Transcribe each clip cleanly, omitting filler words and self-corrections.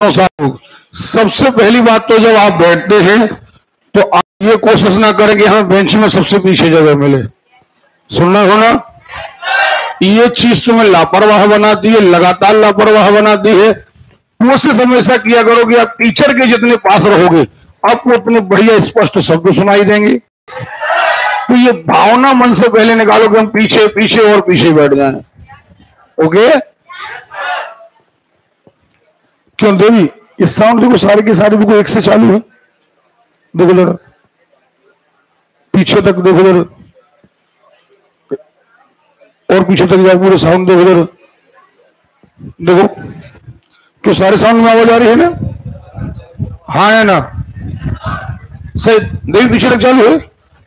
सबसे पहली बात तो जब आप बैठते हैं तो आप ये कोशिश ना करें कि हमें बेंच में सबसे पीछे जगह मिले। सुनना होना, ये चीज तुम्हें लापरवाह बनाती है, लगातार लापरवाह बनाती है। कोशिश हमेशा किया करो कि आप टीचर के जितने पास रहोगे आपको उतने बढ़िया स्पष्ट शब्द सुनाई देंगे। तो ये भावना मन से पहले निकालो कि हम पीछे पीछे और पीछे बैठ जाएं। ओके? क्यों देवी, इस साउंड देखो, सारी की सारी देखो एक से चालू है। देखो जरा पीछे तक, देखो जरा और पीछे तक जाओ, पूरे साउंड देखो जरा। देखो क्यों सारे साउंड में आवाज आ रही है ना? हाँ है ना? सही। देवी पीछे तक चालू है।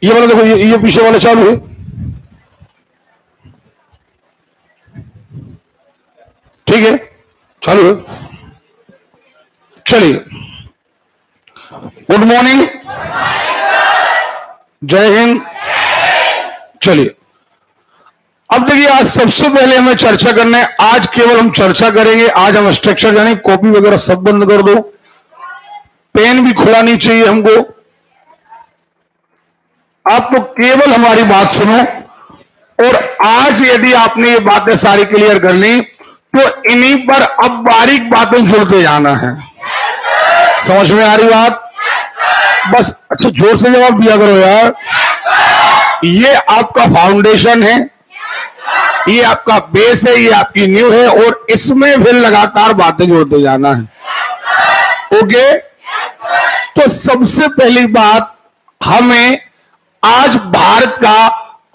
ये वाला देखो, ये पीछे वाला चालू है। ठीक है, चालू है। चलिए, गुड मॉर्निंग, जय हिंद। चलिए, अब देखिए, आज सबसे पहले हमें चर्चा करना है। आज केवल हम चर्चा करेंगे। आज हम स्ट्रक्चर यानी कॉपी वगैरह सब बंद कर दो, पेन भी खुला नहीं चाहिए हमको। आप तो केवल हमारी बात सुनो, और आज यदि आपने ये बातें सारी क्लियर कर ली तो इन्हीं पर अब बारीक बातें जुड़ते जाना है। समझ में आ रही बात? बस अच्छा जोर से जवाब दिया करो यार। ये आपका फाउंडेशन है, ये आपका बेस है, ये आपकी नींव है, और इसमें फिर लगातार बातें जोड़ते जाना है। ओके? तो सबसे पहली बात, हमें आज भारत का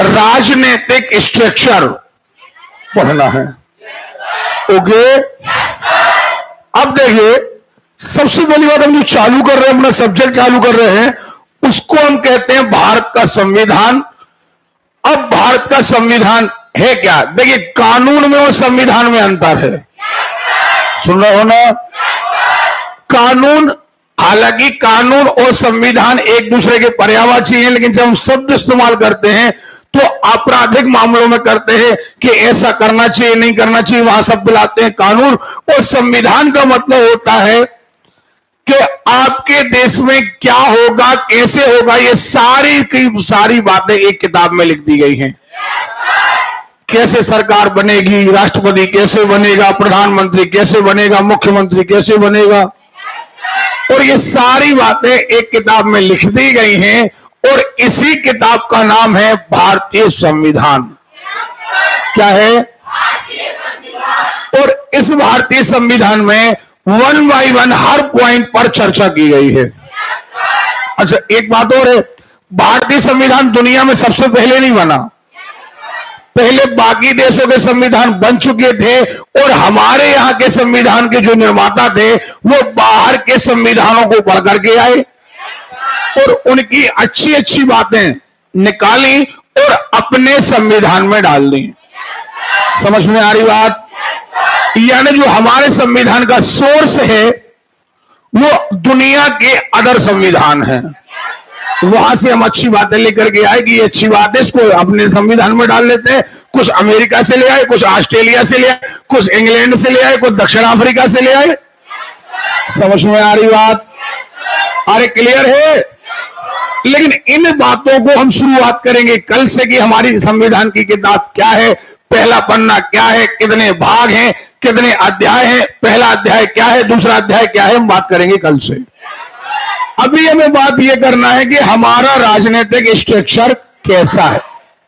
राजनीतिक स्ट्रक्चर पढ़ना है। ओके? अब देखिए, सबसे पहली बात, हम जो चालू कर रहे हैं, अपना सब्जेक्ट चालू कर रहे हैं, उसको हम कहते हैं भारत का संविधान। अब भारत का संविधान है क्या? देखिए, कानून में और संविधान में अंतर है। सुन रहे हो ना? कानून, हालांकि कानून और संविधान एक दूसरे के पर्यायवाची हैं, लेकिन जब हम शब्द इस्तेमाल करते हैं तो आपराधिक मामलों में करते हैं कि ऐसा करना चाहिए, नहीं करना चाहिए, वहां शब्द लाते हैं कानून। और संविधान का मतलब होता है कि आपके देश में क्या होगा, कैसे होगा, ये सारी की सारी बातें एक किताब में लिख दी गई हैं। कैसे सरकार बनेगी, राष्ट्रपति कैसे बनेगा, प्रधानमंत्री कैसे बनेगा, मुख्यमंत्री कैसे बनेगा, और ये सारी बातें एक किताब में लिख दी गई हैं। और इसी किताब का नाम है भारतीय संविधान। क्या है? और इस भारतीय संविधान में 1 बाय 1 हर पॉइंट पर चर्चा की गई है। अच्छा, एक बात और है, भारतीय संविधान दुनिया में सबसे पहले नहीं बना। पहले बाकी देशों के संविधान बन चुके थे, और हमारे यहाँ के संविधान के जो निर्माता थे वो बाहर के संविधानों को पढ़ करके आए और उनकी अच्छी अच्छी बातें निकाली और अपने संविधान में डाल दी। समझ में आ रही बात? यानी जो हमारे संविधान का सोर्स है वो दुनिया के अदर संविधान है, वहां से हम अच्छी बातें लेकर के आए कि ये अच्छी बात है, इसको अपने संविधान में डाल लेते हैं। कुछ अमेरिका से ले आए, कुछ ऑस्ट्रेलिया से ले आए, कुछ इंग्लैंड से ले आए, कुछ दक्षिण अफ्रीका से ले आए। समझ में आ रही बात? अरे क्लियर है? लेकिन इन बातों को हम शुरुआत करेंगे कल से कि हमारी संविधान की किताब क्या है, पहला पन्ना क्या है, कितने भाग हैं, कितने अध्याय हैं, पहला अध्याय क्या है, दूसरा अध्याय क्या है, हम बात करेंगे कल से। अभी हमें बात यह करना है कि हमारा राजनीतिक स्ट्रक्चर कैसा है।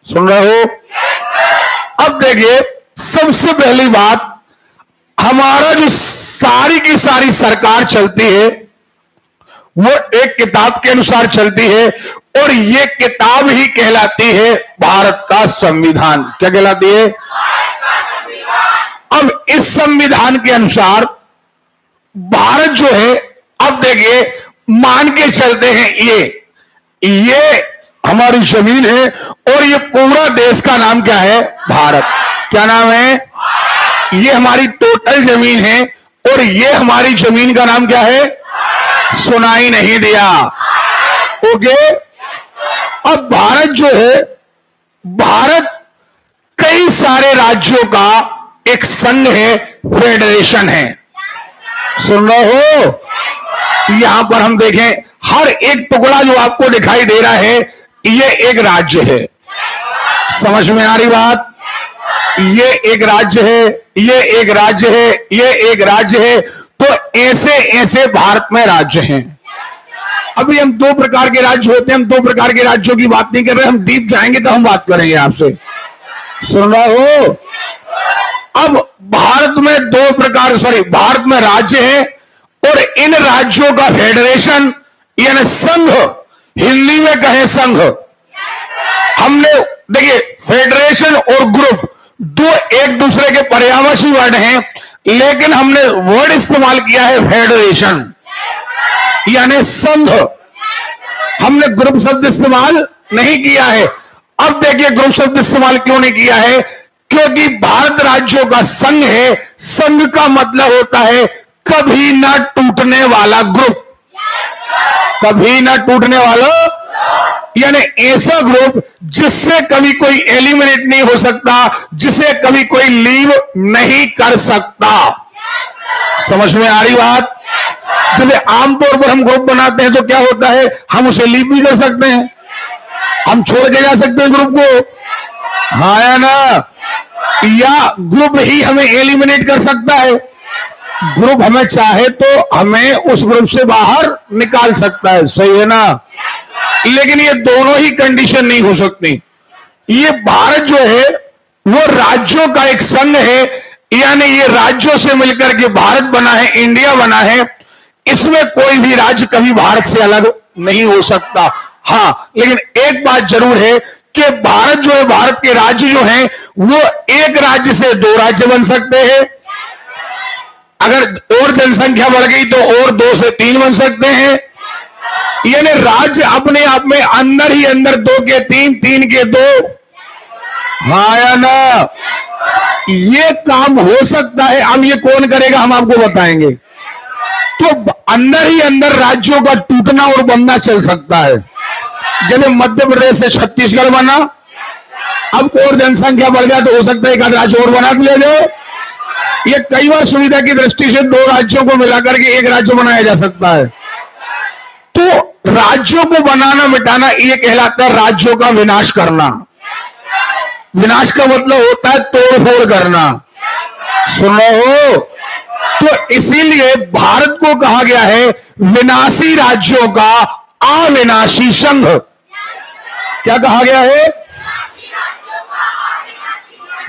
सुन रहे हो? अब देखिए, सबसे पहली बात, हमारा जो सारी की सारी सरकार चलती है वो एक किताब के अनुसार चलती है, और ये किताब ही कहलाती है भारत का संविधान। क्या कहलाती है? अब इस संविधान के अनुसार भारत जो है, अब देखिए, मान के चलते हैं ये हमारी जमीन है, और ये पूरा देश का नाम क्या है? भारत। क्या नाम है? ये हमारी टोटल जमीन है, और ये हमारी जमीन का नाम क्या है? सुनाई नहीं दिया? ओके? अब भारत जो है, भारत कई सारे राज्यों का एक संघ है, फेडरेशन है। सुन रहे हो? यहां पर हम देखें, हर एक टुकड़ा जो आपको दिखाई दे रहा है ये एक राज्य है। समझ में आ रही बात? ये एक राज्य है, ये एक राज्य है, ये एक राज्य है। तो ऐसे ऐसे भारत में राज्य हैं। अभी हम दो प्रकार के राज्य होते हैं, हम दो प्रकार के राज्यों की बात नहीं कर रहे, हम डीप जाएंगे तो हम बात करेंगे आपसे। सुन रहे हो? अब भारत में दो प्रकार, भारत में राज्य है और इन राज्यों का फेडरेशन यानी संघ, हिंदी में कहें संघ। हमने देखिए, फेडरेशन और ग्रुप दो एक दूसरे के पर्यायवाची वर्ड हैं, लेकिन हमने वर्ड इस्तेमाल किया है फेडरेशन यानी संघ। हमने ग्रुप शब्द इस्तेमाल नहीं किया है। अब देखिए ग्रुप शब्द इस्तेमाल क्यों नहीं किया है? क्योंकि भारत राज्यों का संघ है। संघ का मतलब होता है कभी ना टूटने वाला ग्रुप, कभी ना टूटने वाला, यानी ऐसा ग्रुप जिससे कभी कोई एलिमिनेट नहीं हो सकता, जिसे कभी कोई लीव नहीं कर सकता। समझ में आ रही बात? जैसे आमतौर पर हम ग्रुप बनाते हैं तो क्या होता है, हम उसे लीव भी कर सकते हैं, हम छोड़ के जा सकते हैं ग्रुप को, हाँ या ना? या ग्रुप ही हमें एलिमिनेट कर सकता है। ग्रुप हमें चाहे तो हमें उस ग्रुप से बाहर निकाल सकता है, सही है ना? लेकिन ये दोनों ही कंडीशन नहीं हो सकती। ये भारत जो है वो राज्यों का एक संघ है, यानी ये राज्यों से मिलकर के भारत बना है, इंडिया बना है। इसमें कोई भी राज्य कभी भारत से अलग नहीं हो सकता। हाँ, लेकिन एक बात जरूर है कि भारत जो है, भारत के राज्य जो हैं वो एक राज्य से दो राज्य बन सकते हैं। अगर और जनसंख्या बढ़ गई तो और 2 से 3 बन सकते हैं। यानी राज्य अपने आप में अंदर ही अंदर 2 के 3, 3 के 2, हाँ या ना? ये काम हो सकता है। अब ये कौन करेगा हम आपको बताएंगे। तो अंदर ही अंदर राज्यों का टूटना और बनना चल सकता है। जैसे मध्य प्रदेश से छत्तीसगढ़ बना, अब और जनसंख्या बढ़ जाए तो हो सकता है एक आध राज्य और बना दिया जाए। ये कई बार सुविधा की दृष्टि से 2 राज्यों को मिलाकर के एक राज्य बनाया जा सकता है। तो राज्यों को बनाना मिटाना ये कहलाता है राज्यों का विनाश करना। विनाश का मतलब होता है तोड़फोड़ करना। सुन रहे हो? तो इसीलिए भारत को कहा गया है विनाशी राज्यों का अविनाशी संघ। क्या कहा गया है?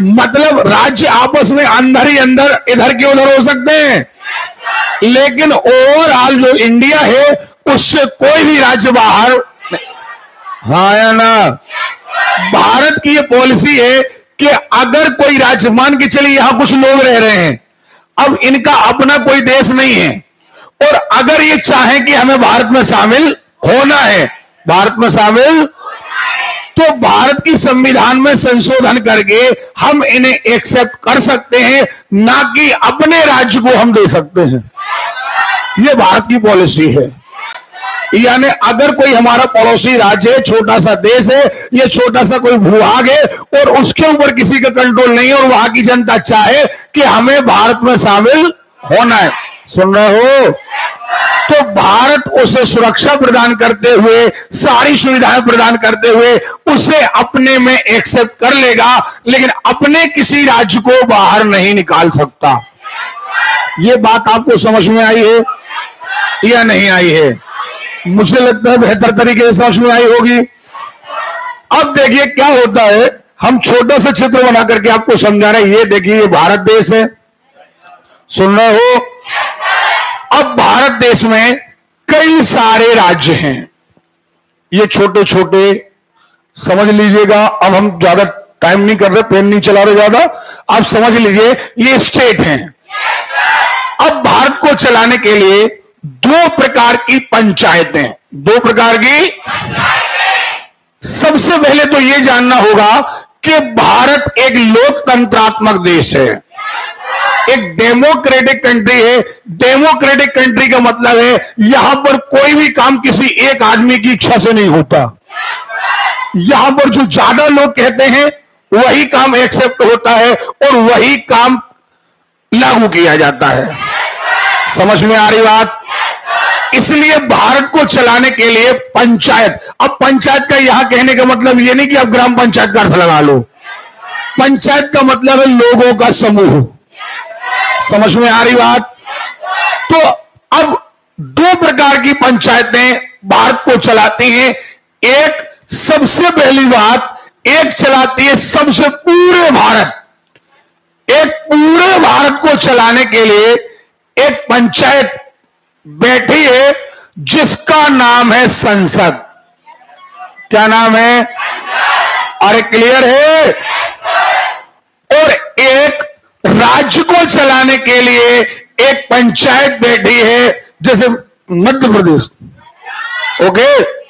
मतलब राज्य आपस में अंदर ही अंदर इधर के उधर हो सकते हैं, लेकिन ओवरऑल जो इंडिया है उससे कोई भी राज्य बाहर, हाँ या ना? भारत की ये पॉलिसी है कि अगर कोई राज्य, मान के चलिए यहां कुछ लोग रह रहे हैं, अब इनका अपना कोई देश नहीं है, और अगर ये चाहें कि हमें भारत में शामिल होना है, भारत में शामिल, तो भारत की संविधान में संशोधन करके हम इन्हें एक्सेप्ट कर सकते हैं, ना कि अपने राज्य को हम दे सकते हैं। यह भारत की पॉलिसी है। यानी अगर कोई हमारा पड़ोसी राज्य है, छोटा सा देश है, या छोटा सा कोई भूभाग है और उसके ऊपर किसी का कंट्रोल नहीं है और वहां की जनता चाहे कि हमें भारत में शामिल होना है, सुन रहे हो? तो भारत उसे सुरक्षा प्रदान करते हुए, सारी सुविधाएं प्रदान करते हुए उसे अपने में एक्सेप्ट कर लेगा, लेकिन अपने किसी राज्य को बाहर नहीं निकाल सकता। यह बात आपको समझ में आई है या नहीं आई है? मुझे लगता है बेहतर तरीके से समझ में आई होगी। अब देखिए क्या होता है, हम छोटा सा चित्र बना करके आपको समझा रहे हैं। ये देखिए, ये भारत देश है, सुन रहे हो? अब भारत देश में कई सारे राज्य हैं, ये छोटे छोटे, समझ लीजिएगा। अब हम ज्यादा टाइम नहीं कर रहे, पेन नहीं चला रहे ज्यादा, आप समझ लीजिए ये स्टेट हैं। अब भारत को चलाने के लिए 2 प्रकार की पंचायतें, 2 प्रकार की। सबसे पहले तो यह जानना होगा कि भारत एक लोकतंत्रात्मक देश है, एक डेमोक्रेटिक कंट्री है। डेमोक्रेटिक कंट्री का मतलब है यहां पर कोई भी काम किसी एक आदमी की इच्छा से नहीं होता। यहां पर जो ज्यादा लोग कहते हैं वही काम एक्सेप्ट होता है और वही काम लागू किया जाता है। समझ में आ रही बात? इसलिए भारत को चलाने के लिए पंचायत, अब पंचायत का यहां कहने का मतलब ये नहीं कि आप ग्राम पंचायत का अर्थ लगा लो, पंचायत का मतलब है लोगों का समूह। समझ में आ रही बात? तो अब दो प्रकार की पंचायतें भारत को चलाती हैं। एक, सबसे पहली बात, एक चलाती है सबसे पूरे भारत। एक पूरे भारत को चलाने के लिए एक पंचायत बैठी है जिसका नाम है संसद। क्या नाम है? अरे क्लियर है? और एक राज्य को चलाने के लिए एक पंचायत बैठी है जैसे मध्य प्रदेश। ओके,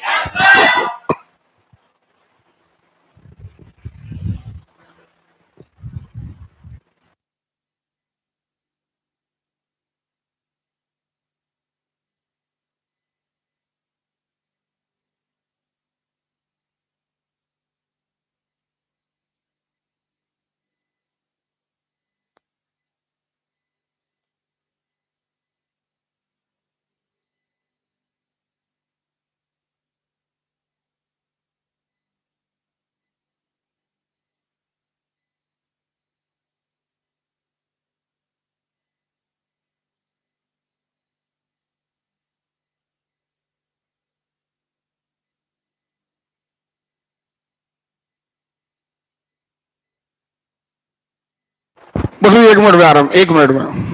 बस 1 मिनट में आ रहा हूं, 1 मिनट में।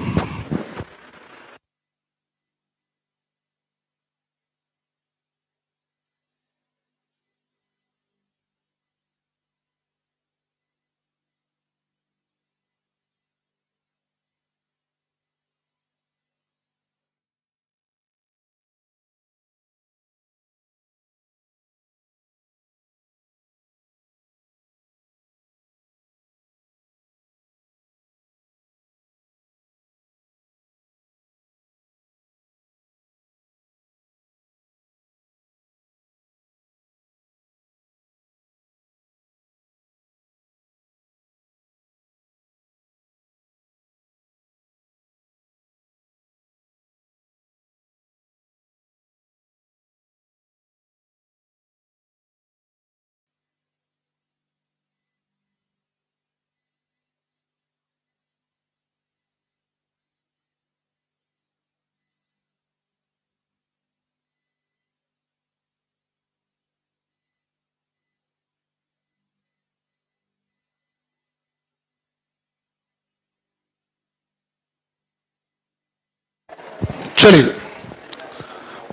चलिए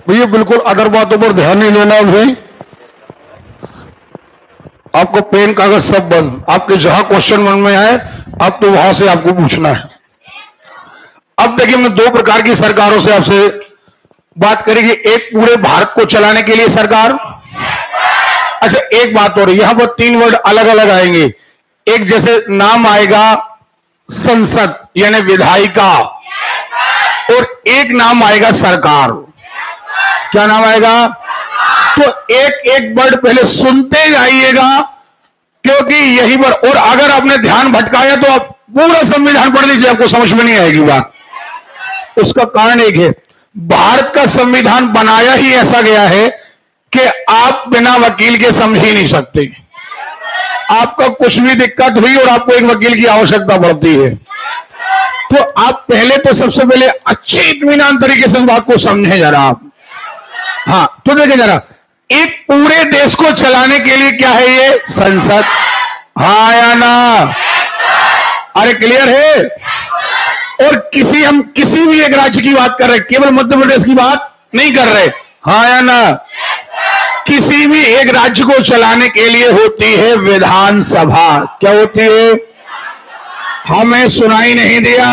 भैया, बिल्कुल अदर बातों पर ध्यान नहीं देना भाई। आपको पेन कागज सब बंद, आपके जहां क्वेश्चन मन में आए आप तो वहां से आपको पूछना है। अब देखिए, मैं दो प्रकार की सरकारों से आपसे बात करेंगे। एक पूरे भारत को चलाने के लिए सरकार। अच्छा, एक बात और, यहां पर 3 वर्ड अलग अलग आएंगे। एक जैसे नाम आएगा संसद यानी विधायिका, और एक नाम आएगा सरकार। क्या नाम आएगा? तो एक एक वर्ड पहले सुनते जाइएगा, क्योंकि यही पर, और अगर आपने ध्यान भटकाया तो आप पूरा संविधान पढ़ लीजिए, आपको समझ में नहीं आएगी बात। उसका कारण एक है, भारत का संविधान बनाया ही ऐसा गया है कि आप बिना वकील के समझ ही नहीं सकते। आपका कुछ भी दिक्कत हुई और आपको एक वकील की आवश्यकता पड़ती है, तो आप पहले तो सबसे पहले अच्छे इत्मीनान तरीके से इस बात को समझें जरा आप। हाँ, तो देखिए जरा, एक पूरे देश को चलाने के लिए क्या है ये? संसद। हाँ या ना? अरे क्लियर है? और हम किसी भी एक राज्य की बात कर रहे, केवल मध्य प्रदेश की बात नहीं कर रहे। हाँ या ना? किसी भी एक राज्य को चलाने के लिए होती है विधानसभा। क्या होती है? हमें सुनाई नहीं दिया?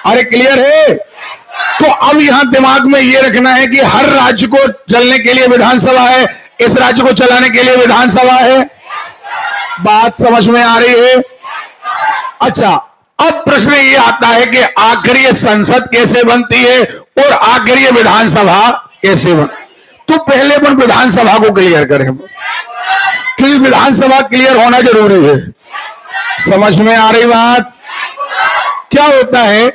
अरे क्लियर है? तो अब यहां दिमाग में यह रखना है कि हर राज्य को चलने के लिए विधानसभा है, इस राज्य को चलाने के लिए विधानसभा है। बात समझ में आ रही है? अच्छा, अब प्रश्न ये आता है कि आखिर ये संसद कैसे बनती है और आखिर ये विधानसभा कैसे बनती? तो पहले अपन विधानसभा को क्लियर करें, क्योंकि विधानसभा क्लियर होना जरूरी है। समझ में आ रही बात? क्या होता है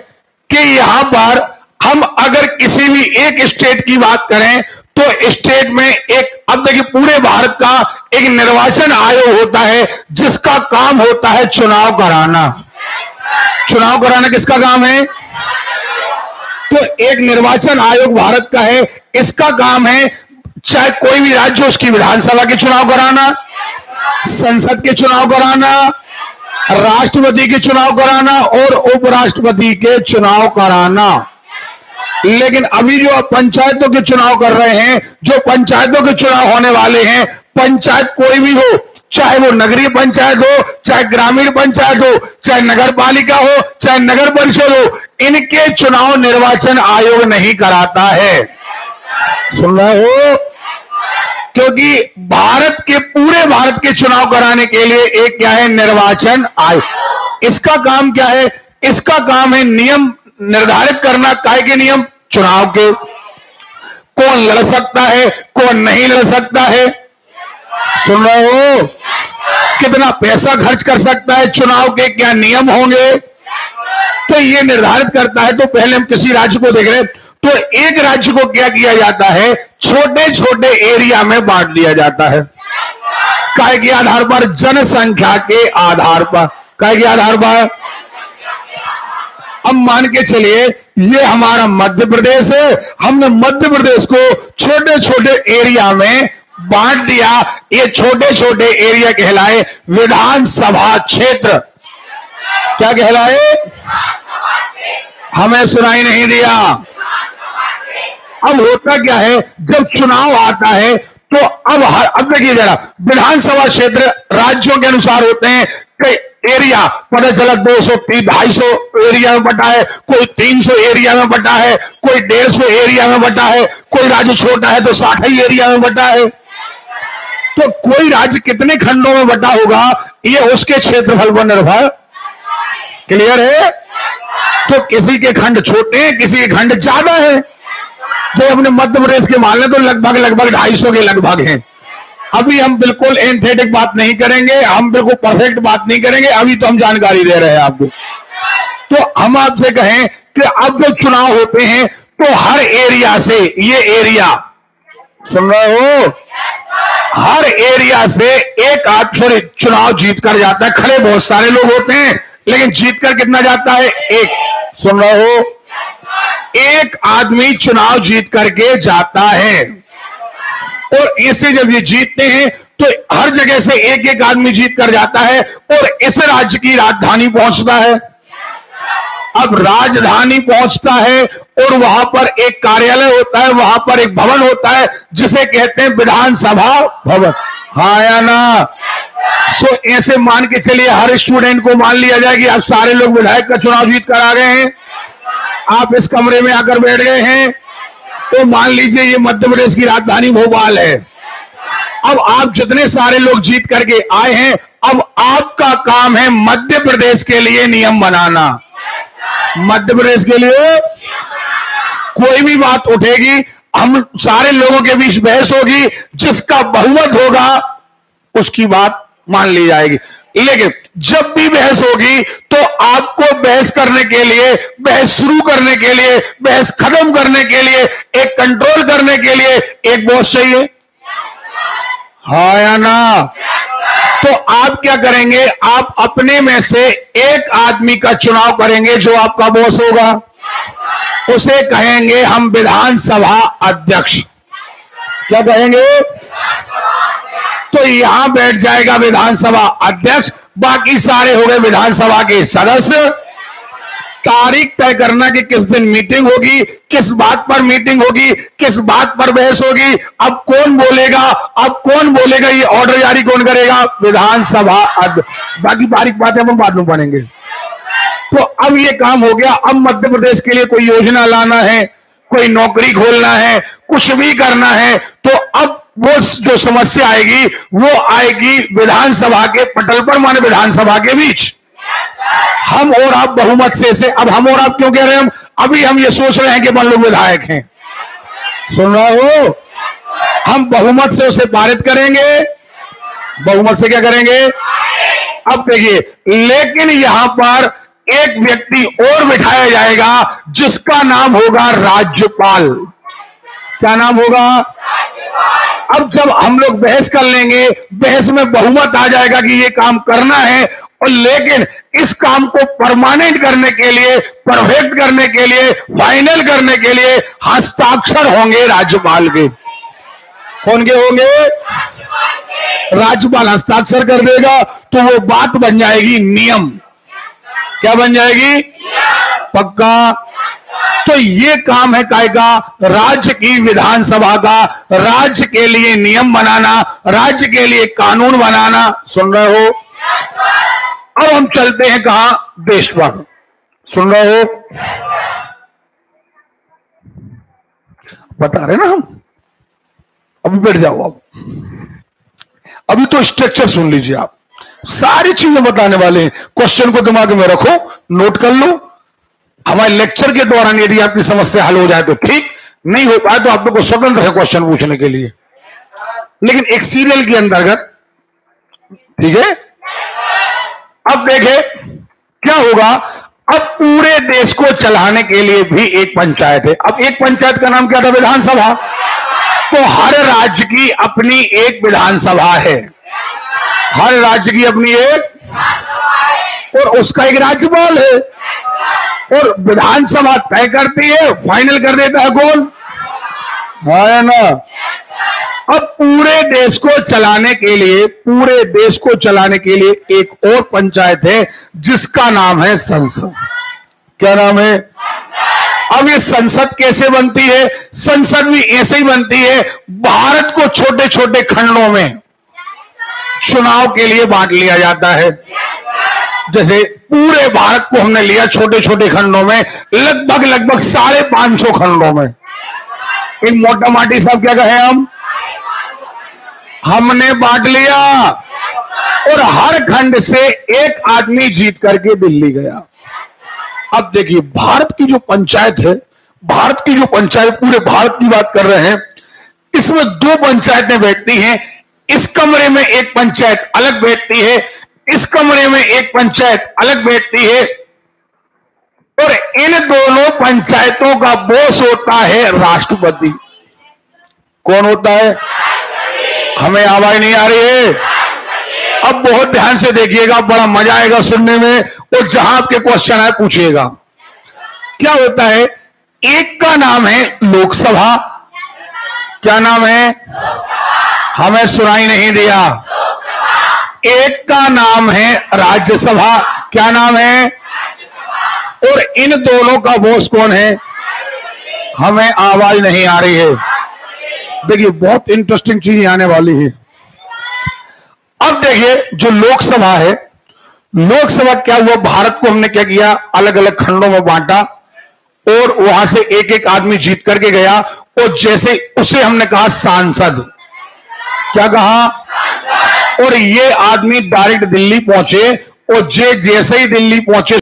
कि यहां पर हम अगर किसी भी एक स्टेट की बात करें तो स्टेट में एक, अब देखिए पूरे भारत का एक निर्वाचन आयोग होता है जिसका काम होता है चुनाव कराना। चुनाव कराना किसका काम है? तो एक निर्वाचन आयोग भारत का है, इसका काम है चाहे कोई भी राज्य, उसकी विधानसभा के चुनाव कराना, संसद के चुनाव कराना, राष्ट्रपति के चुनाव कराना और उपराष्ट्रपति के चुनाव कराना। लेकिन अभी जो पंचायतों के चुनाव कर रहे हैं, जो पंचायतों के चुनाव होने वाले हैं, पंचायत कोई भी हो, चाहे वो नगरीय पंचायत हो, चाहे ग्रामीण पंचायत हो, चाहे नगर पालिका हो, चाहे नगर परिषद हो, इनके चुनाव निर्वाचन आयोग नहीं कराता है। सुन रहे हो? क्योंकि भारत के, पूरे भारत के चुनाव कराने के लिए एक क्या है? निर्वाचन आयोग। इसका काम क्या है? इसका काम है नियम निर्धारित करना। काय के नियम? चुनाव के। कौन लड़ सकता है, कौन नहीं लड़ सकता है। सुन रहे हो? कितना पैसा खर्च कर सकता है, चुनाव के क्या नियम होंगे, तो ये निर्धारित करता है। तो पहले हम किसी राज्य को देख रहे हैं, तो एक राज्य को क्या किया जाता है? छोटे छोटे एरिया में बांट दिया जाता है। काय के आधार पर? जनसंख्या के आधार पर। काय के आधार पर? अब मान के चलिए ये हमारा मध्य प्रदेश है, हमने मध्य प्रदेश को छोटे छोटे एरिया में बांट दिया। ये छोटे छोटे एरिया कहलाए विधानसभा क्षेत्र। क्या कहलाए? हमें सुनाई नहीं दिया। अब होता क्या है, जब चुनाव आता है तो अब देखिए जरा, विधानसभा क्षेत्र राज्यों के अनुसार होते हैं। कई एरिया पता चला 200 250 एरिया में बटा है, कोई 300 एरिया में बटा है, कोई 150 एरिया में बटा है, कोई राज्य छोटा है तो 60 एरिया में बटा है। तो कोई राज्य कितने खंडों में बटा होगा, ये उसके क्षेत्रफल पर निर्भर। क्लियर है? तो किसी के खंड छोटे हैं, किसी के खंड ज्यादा है। तो अपने मध्य प्रदेश के मान लें तो लगभग 250 के लगभग हैं। अभी हम बिल्कुल एंथेटिक बात नहीं करेंगे, हम बिल्कुल परफेक्ट बात नहीं करेंगे, अभी तो हम जानकारी दे रहे हैं आपको। तो हम आपसे कहें कि अब जो चुनाव होते हैं तो हर एरिया से, ये एरिया सुन रहे हो, हर एरिया से एक आदमी चुनाव जीत कर जाता है। खड़े बहुत सारे लोग होते हैं लेकिन जीत कर कितना जाता है? एक। सुन रहे हो? एक आदमी चुनाव जीत करके जाता है। और ऐसे जब ये जीतते हैं तो हर जगह से एक एक आदमी जीत कर जाता है और इस राज्य की राजधानी पहुंचता है। अब राजधानी पहुंचता है और वहां पर एक कार्यालय होता है, वहां पर एक भवन होता है जिसे कहते हैं विधानसभा भवन। हाँ या ना? सो ऐसे मान के चलिए हर स्टूडेंट को मान लिया जाए कि आप सारे लोग विधायक का चुनाव जीत कर आ गए हैं, आप इस कमरे में आकर बैठ गए हैं। तो मान लीजिए ये मध्य प्रदेश की राजधानी भोपाल है। अब आप जितने सारे लोग जीत करके आए हैं, अब आपका काम है मध्य प्रदेश के लिए नियम बनाना। मध्य प्रदेश के लिए कोई भी बात उठेगी, हम सारे लोगों के बीच बहस होगी, जिसका बहुमत होगा उसकी बात मान ली जाएगी। लेकिन जब भी बहस होगी तो आपको बहस करने के लिए, बहस शुरू करने के लिए, बहस खत्म करने के लिए, एक कंट्रोल करने के लिए एक बॉस चाहिए। हाँ या ना? तो आप क्या करेंगे? आप अपने में से एक आदमी का चुनाव करेंगे जो आपका बॉस होगा, उसे कहेंगे हम विधानसभा अध्यक्ष। क्या कहेंगे? तो यहां बैठ जाएगा विधानसभा अध्यक्ष, बाकी सारे हो गए विधानसभा के सदस्य। तारीख तय करना कि किस दिन मीटिंग होगी, किस बात पर मीटिंग होगी, किस बात पर बहस होगी, अब कौन बोलेगा, अब कौन बोलेगा, ये ऑर्डर जारी कौन करेगा? विधानसभा अध्यक्ष। बाकी बारीक बातें हम बाद में पढ़ेंगे। तो अब ये काम हो गया। अब मध्य प्रदेश के लिए कोई योजना लाना है, कोई नौकरी खोलना है, कुछ भी करना है, तो अब वो जो समस्या आएगी वो आएगी विधानसभा के पटल पर, माने विधानसभा के बीच। हम और आप बहुमत से अब हम और आप क्यों कह रहे हैं? अभी हम ये सोच रहे हैं कि अपन लोग विधायक हैं। सुन रहे हो? हम बहुमत से उसे पारित करेंगे। बहुमत से क्या करेंगे? अब देखिए, लेकिन यहां पर एक व्यक्ति और बिठाया जाएगा जिसका नाम होगा राज्यपाल। क्या नाम होगा? अब जब हम लोग बहस कर लेंगे, बहस में बहुमत आ जाएगा कि ये काम करना है, और लेकिन इस काम को परमानेंट करने के लिए, परफेक्ट करने के लिए, फाइनल करने के लिए हस्ताक्षर होंगे राज्यपाल के। कौन के होंगे? राज्यपाल हस्ताक्षर कर देगा तो वो बात बन जाएगी नियम। क्या बन जाएगी? पक्का। तो ये काम है काय का? राज्य की विधानसभा का, राज्य के लिए नियम बनाना, राज्य के लिए कानून बनाना। सुन रहे हो? अब हम चलते हैं कहां? देश पर। सुन रहे हो? बता रहे ना हम। अभी बैठ जाओ। अभी तो स्ट्रक्चर सुन लीजिए आप, सारी चीजें बताने वाले हैं। क्वेश्चन को दिमाग में रखो, नोट कर लो। हमारे लेक्चर के दौरान यदि आपकी समस्या हल हो जाए तो ठीक, नहीं हो पाए तो आप लोग को स्वतंत्र है क्वेश्चन पूछने के लिए, लेकिन एक सीरियल के अंतर्गत। ठीक है? अब देखे क्या होगा। अब पूरे देश को चलाने के लिए भी एक पंचायत है। अब एक पंचायत का नाम क्या था? विधानसभा। तो हर राज्य की अपनी एक विधानसभा है। हर राज्य की अपनी एक, और उसका एक राज्यपाल है। और विधानसभा तय करती है, फाइनल कर देता है कौन? है ना? अब पूरे देश को चलाने के लिए, पूरे देश को चलाने के लिए एक और पंचायत है जिसका नाम है संसद। क्या नाम है? अब ये संसद कैसे बनती है? संसद भी ऐसे ही बनती है। भारत को छोटे छोटे खंडों में चुनाव के लिए बांट लिया जाता है। जैसे पूरे भारत को हमने लिया छोटे छोटे खंडों में, लगभग 550 खंडों में। एक मोटा माटी साहब क्या कहे हमने बांट लिया, और हर खंड से एक आदमी जीत करके दिल्ली गया। अब देखिए भारत की जो पंचायत है, भारत की जो पंचायत, पूरे भारत की बात कर रहे हैं, इसमें 2 पंचायतें बैठती हैं। इस कमरे में एक पंचायत अलग बैठती है, इस कमरे में एक पंचायत अलग बैठती है, और इन दोनों पंचायतों का बॉस होता है राष्ट्रपति। कौन होता है? हमें आवाज नहीं आ रही है? अब बहुत ध्यान से देखिएगा, बड़ा मजा आएगा सुनने में, और जहां आपके क्वेश्चन आए पूछिएगा। क्या होता है? एक का नाम है लोकसभा। क्या नाम है? हमें सुनाई नहीं दिया। एक का नाम है राज्यसभा। क्या नाम है? और इन दोनों का बॉस कौन है? हमें आवाज नहीं आ रही है। देखिए बहुत इंटरेस्टिंग चीज आने वाली है। अब देखिए जो लोकसभा है, लोकसभा क्या हुआ? भारत को हमने क्या किया? अलग अलग खंडों में बांटा, और वहां से एक एक आदमी जीत करके गया, और जैसे उसे हमने कहा सांसद। क्या कहा? और ये आदमी डायरेक्ट दिल्ली पहुंचे, और जैसे ही दिल्ली पहुंचे